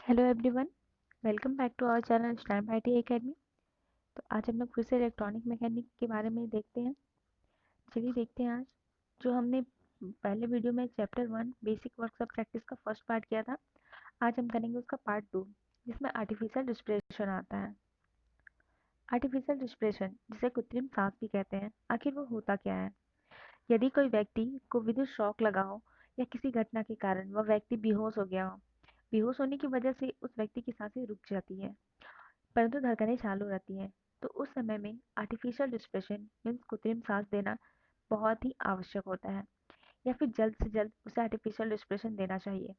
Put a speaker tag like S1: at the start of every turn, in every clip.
S1: Hello everyone, welcome back to our channel Stamp IT Academy. तो आज हम लोग फिर से इलेक्ट्रॉनिक मैकेनिक के बारे में देखते हैं। चलिए देखते हैं आज जो हमने पहले वीडियो में chapter 1 basic works of practice का फर्स्ट पार्ट किया था। आज हम करेंगे उसका पार्ट 2 जिसमें आर्टिफिशियल रिस्पिरेशन आता है। आर्टिफिशियल रिस्पिरेशन जिसे कृत्रिम सांस भी कहते हैं, आखिर वो होता क्या है? यदि कोई व्यक्ति को विद्युत शॉक लगा हो या किसी घटना के कारण वह व्यक्ति बेहोश हो गया हो, बेहोश होने की वजह से उस व्यक्ति की सांसें रुक जाती है परंतु धड़कनें चालू रहती हैं, तो उस समय में आर्टिफिशियल रिस्पिरेशन मीन्स कृत्रिम सांस देना बहुत ही आवश्यक होता है, या फिर जल्द से जल्द उसे आर्टिफिशियल रिस्पिरेशन देना चाहिए।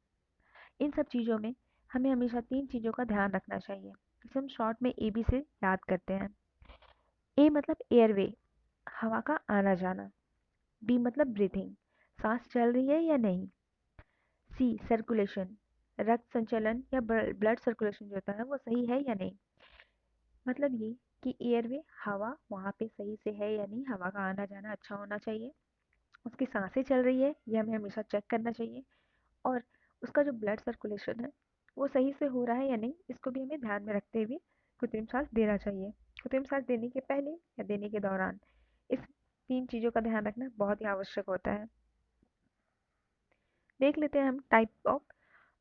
S1: इन सब चीज़ों में हमें हमेशा 3 चीज़ों का ध्यान रखना चाहिए, जिसे हम शॉर्ट में AB से याद करते हैं। A मतलब एयरवे, हवा का आना जाना। B मतलब ब्रीथिंग, सांस चल रही है या नहीं। C सर्कुलेशन, रक्त संचलन या ब्लड सर्कुलेशन जो होता है वो सही है या नहीं। मतलब ये कि एयरवे हवा वहाँ पे सही से है या नहीं, हवा का आना जाना अच्छा होना चाहिए, उसकी सांसें चल रही है ये हमें हमेशा चेक करना चाहिए, और उसका जो ब्लड सर्कुलेशन है वो सही से हो रहा है या नहीं, इसको भी हमें ध्यान में रखते हुए कृत्रिम सांस देना चाहिए। कृत्रिम सांस देने के पहले या देने के दौरान इस 3 चीज़ों का ध्यान रखना बहुत ही आवश्यक होता है। देख लेते हैं हम टाइप ऑफ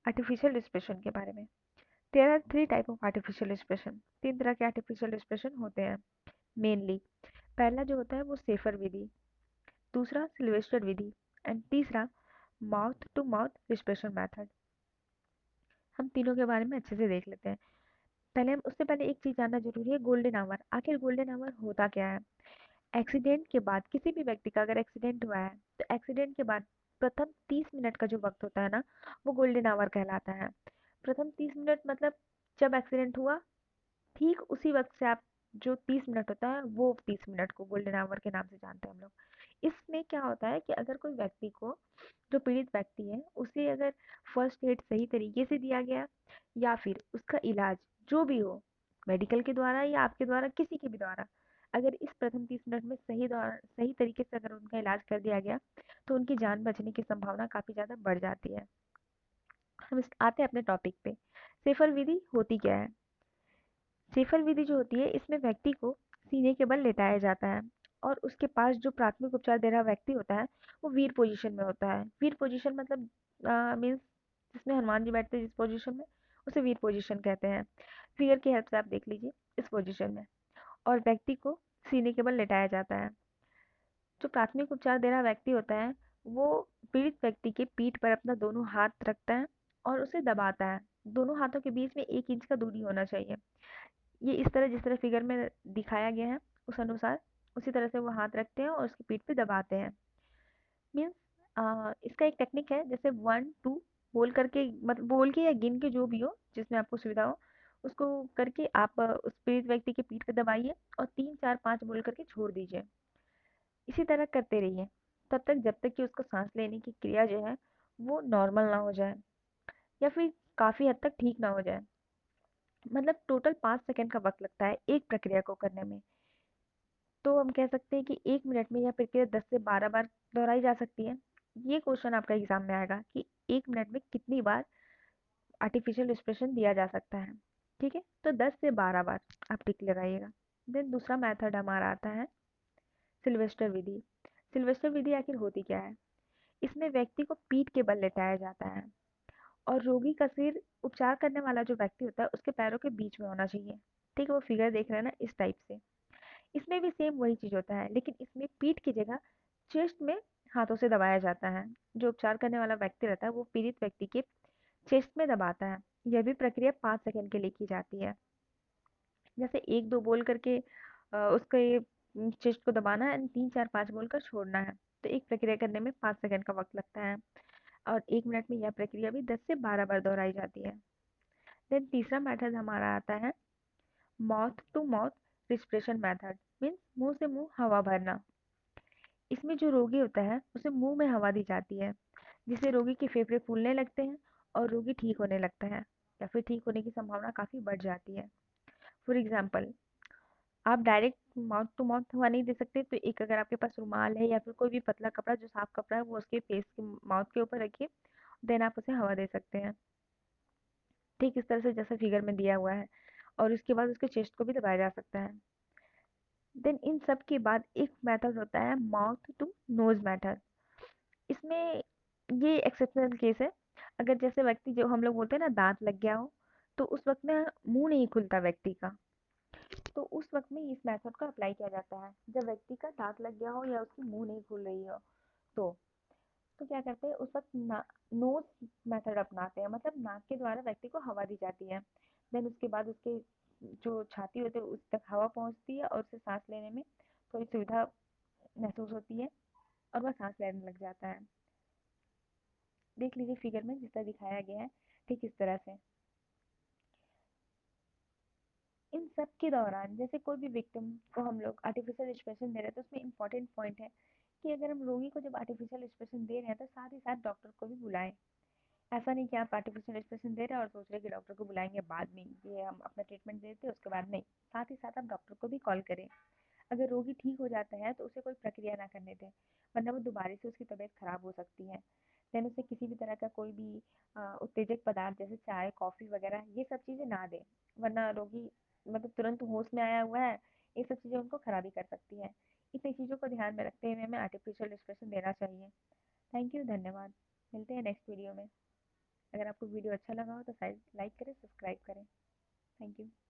S1: आर्टिफिशियल रिस्पिरेशन के बारे में। There are 3 type of artificial respiration. 3 तरह के आर्टिफिशियल रिस्पिरेशन होते हैं मेनली। पहला जो होता है वो सेफर विधि, दूसरा सिल्वेस्टर विधि एंड तीसरा mouth to mouth respiration method. हम तीनों के बारे में अच्छे से देख लेते हैं। पहले हम उससे पहले एक चीज़ जानना जरूरी है, गोल्डन आवर। आखिर गोल्डन आवर होता क्या है? एक्सीडेंट के बाद, किसी भी व्यक्ति का अगर एक्सीडेंट हुआ है तो एक्सीडेंट के बाद प्रथम 30 मिनट का जो वक्त होता है ना, वो गोल्डन आवर कहलाता है। प्रथम 30 मिनट मतलब जब एक्सीडेंट हुआ ठीक उसी वक्त से आप जो 30 मिनट होता है वो 30 मिनट को गोल्डन आवर के नाम से जानते हैं हम लोग। इसमें क्या होता है कि अगर कोई व्यक्ति को, जो पीड़ित व्यक्ति है उसे अगर फर्स्ट एड सही तरीके से दिया गया या फिर उसका इलाज जो भी हो, मेडिकल के द्वारा या आपके द्वारा किसी के भी द्वारा, अगर इस प्रथम 30 मिनट में सही तरीके से अगर उनका इलाज कर दिया गया तो उनकी जान बचने की संभावना काफ़ी ज़्यादा बढ़ जाती है। हम आते हैं अपने टॉपिक पे। सेफर विधि होती क्या है? सेफर विधि जो होती है इसमें व्यक्ति को सीने के बल लेटाया जाता है और उसके पास जो प्राथमिक उपचार दे रहा व्यक्ति होता है वो वीर पोजीशन में होता है। वीर पोजीशन मतलब मीन्स जिसमें हनुमान जी बैठते हैं जिस पोजीशन में, उसे वीर पोजीशन कहते हैं। फिगर की हेल्प से आप देख लीजिए इस पोजीशन में, और व्यक्ति को सीने के बल लेटाया जाता है। जो प्राथमिक उपचार दे रहा व्यक्ति होता है वो पीड़ित व्यक्ति के पीठ पर अपना दोनों हाथ रखता है और उसे दबाता है। दोनों हाथों के बीच में 1 इंच का दूरी होना चाहिए। ये इस तरह जिस तरह फिगर में दिखाया गया है उस अनुसार उसी तरह से वो हाथ रखते हैं और उसकी पीठ पे दबाते हैं। मीन्स इसका एक टेक्निक है, जैसे 1 2 बोल करके, मतलब बोल के या गिन के जो भी हो जिसमें आपको सुविधा हो उसको करके आप उस पीड़ित व्यक्ति की पीठ पे दबाइए और 3 4 5 बोल करके छोड़ दीजिए। इसी तरह करते रहिए तब तक जब तक कि उसको सांस लेने की क्रिया जो है वो नॉर्मल ना हो जाए या फिर काफ़ी हद तक ठीक ना हो जाए। मतलब टोटल 5 सेकंड का वक्त लगता है एक प्रक्रिया को करने में। तो हम कह सकते हैं कि 1 मिनट में यह प्रक्रिया 10 से 12 बार दोहराई जा सकती है। ये क्वेश्चन आपका एग्जाम में आएगा कि 1 मिनट में कितनी बार आर्टिफिशियल रिस्पिरेशन दिया जा सकता है। ठीक है, तो 10 से 12 बार आप टिक लगाइएगा। देन दूसरा मेथड हमारा आता है सिल्वेस्टर विधि। सिल्वेस्टर विधि आखिर होती क्या है? इसमें व्यक्ति को पीठ के बल लेटाया जाता है और रोगी का सिर उपचार करने वाला जो व्यक्ति होता है उसके पैरों के बीच में होना चाहिए। ठीक है, वो फिगर देख रहे हैं ना इस टाइप से। इसमें भी सेम वही चीज होता है, लेकिन इसमें पीठ की जगह चेस्ट में हाथों से दबाया जाता है। जो उपचार करने वाला व्यक्ति रहता है वो पीड़ित व्यक्ति के चेस्ट में दबाता है। यह भी प्रक्रिया 5 सेकंड के लिए की जाती है। जैसे 1 2 बोल करके उसके चेस्ट को दबाना है, 3 4 5 बोलकर छोड़ना है। तो एक प्रक्रिया करने में 5 सेकंड का वक्त लगता है और 1 मिनट में यह प्रक्रिया भी 10 से 12 बार दोहराई जाती है। देन तीसरा मेथड हमारा आता है mouth to mouth respiration method. Means मुंह से मुंह हवा भरना। इसमें जो रोगी होता है उसे मुंह में हवा दी जाती है जिससे रोगी के फेफड़े फूलने लगते हैं और रोगी ठीक होने लगता है या फिर ठीक होने की संभावना काफ़ी बढ़ जाती है। फॉर एग्जाम्पल, आप डायरेक्ट माउथ टू माउथ हवा नहीं दे सकते तो एक अगर आपके पास रुमाल है या फिर कोई भी पतला कपड़ा जो साफ कपड़ा है वो उसके फेस के माउथ के ऊपर रखिए, देन आप उसे हवा दे सकते हैं। ठीक इस तरह से जैसा फिगर में दिया हुआ है, और उसके बाद उसके चेस्ट को भी दबाया जा सकता है। देन इन सब के बाद एक मेथड होता है माउथ टू नोज मेथड। इसमें ये एक्सेप्शनल केस है, अगर जैसे व्यक्ति, जो हम लोग बोलते हैं ना, दांत लग गया हो, तो उस वक्त में मुंह नहीं खुलता व्यक्ति का, तो उस वक्त में इस मेथड का अप्लाई किया जाता है। जब व्यक्ति का दांत लग गया हो या उसकी मुंह नहीं खुल रही हो, तो क्या करते हैं उस वक्त नोज मेथड अपनाते हैं, मतलब नाक के द्वारा व्यक्ति को हवा दी जाती है। देन उसके बाद उसके जो छाती होती है उस तक हवा पहुंचती है और उसे सांस लेने में थोड़ी सुविधा महसूस होती है, और वह सांस लेने लग जाता है। देख लीजिए फिगर में जिस तरह दिखाया गया है, ठीक इस तरह से। इन सब के दौरान जैसे कोई भी विक्टिम को हम लोग आर्टिफिशियल एक्सप्रेशन दे रहे हैं, तो उसमें इंपॉर्टेंट पॉइंट है कि अगर हम रोगी को जब आर्टिफिशियल एक्सप्रेशन दे रहे हैं तो साथ ही साथ डॉक्टर को भी बुलाएं। ऐसा नहीं कि आप आर्टिफिशियल एक्सप्रेशन दे रहे हैं और सोच रहे हैं कि डॉक्टर को बुलाएंगे बाद में, ये हम अपना ट्रीटमेंट देते हैं उसके बाद नहीं, साथ ही साथ आप डॉक्टर को भी कॉल करें। अगर रोगी ठीक हो जाता है तो उसे कोई प्रक्रिया ना करने दें, वरना वो दोबारा से उसकी तबीयत खराब हो सकती है। देन उसे किसी भी तरह का कोई भी उत्तेजक पदार्थ जैसे चाय कॉफी वगैरह ये सब चीज़ें ना दें, वरना रोगी मतलब तुरंत होश में आया हुआ है, ये सब चीज़ें उनको खराबी कर सकती है। इतनी चीज़ों को ध्यान में रखते हुए हमें आर्टिफिशियल एक्सप्रेशन देना चाहिए। थैंक यू, धन्यवाद। मिलते हैं नेक्स्ट वीडियो में। अगर आपको वीडियो अच्छा लगा हो तो लाइक करें, सब्सक्राइब करें। Thank you.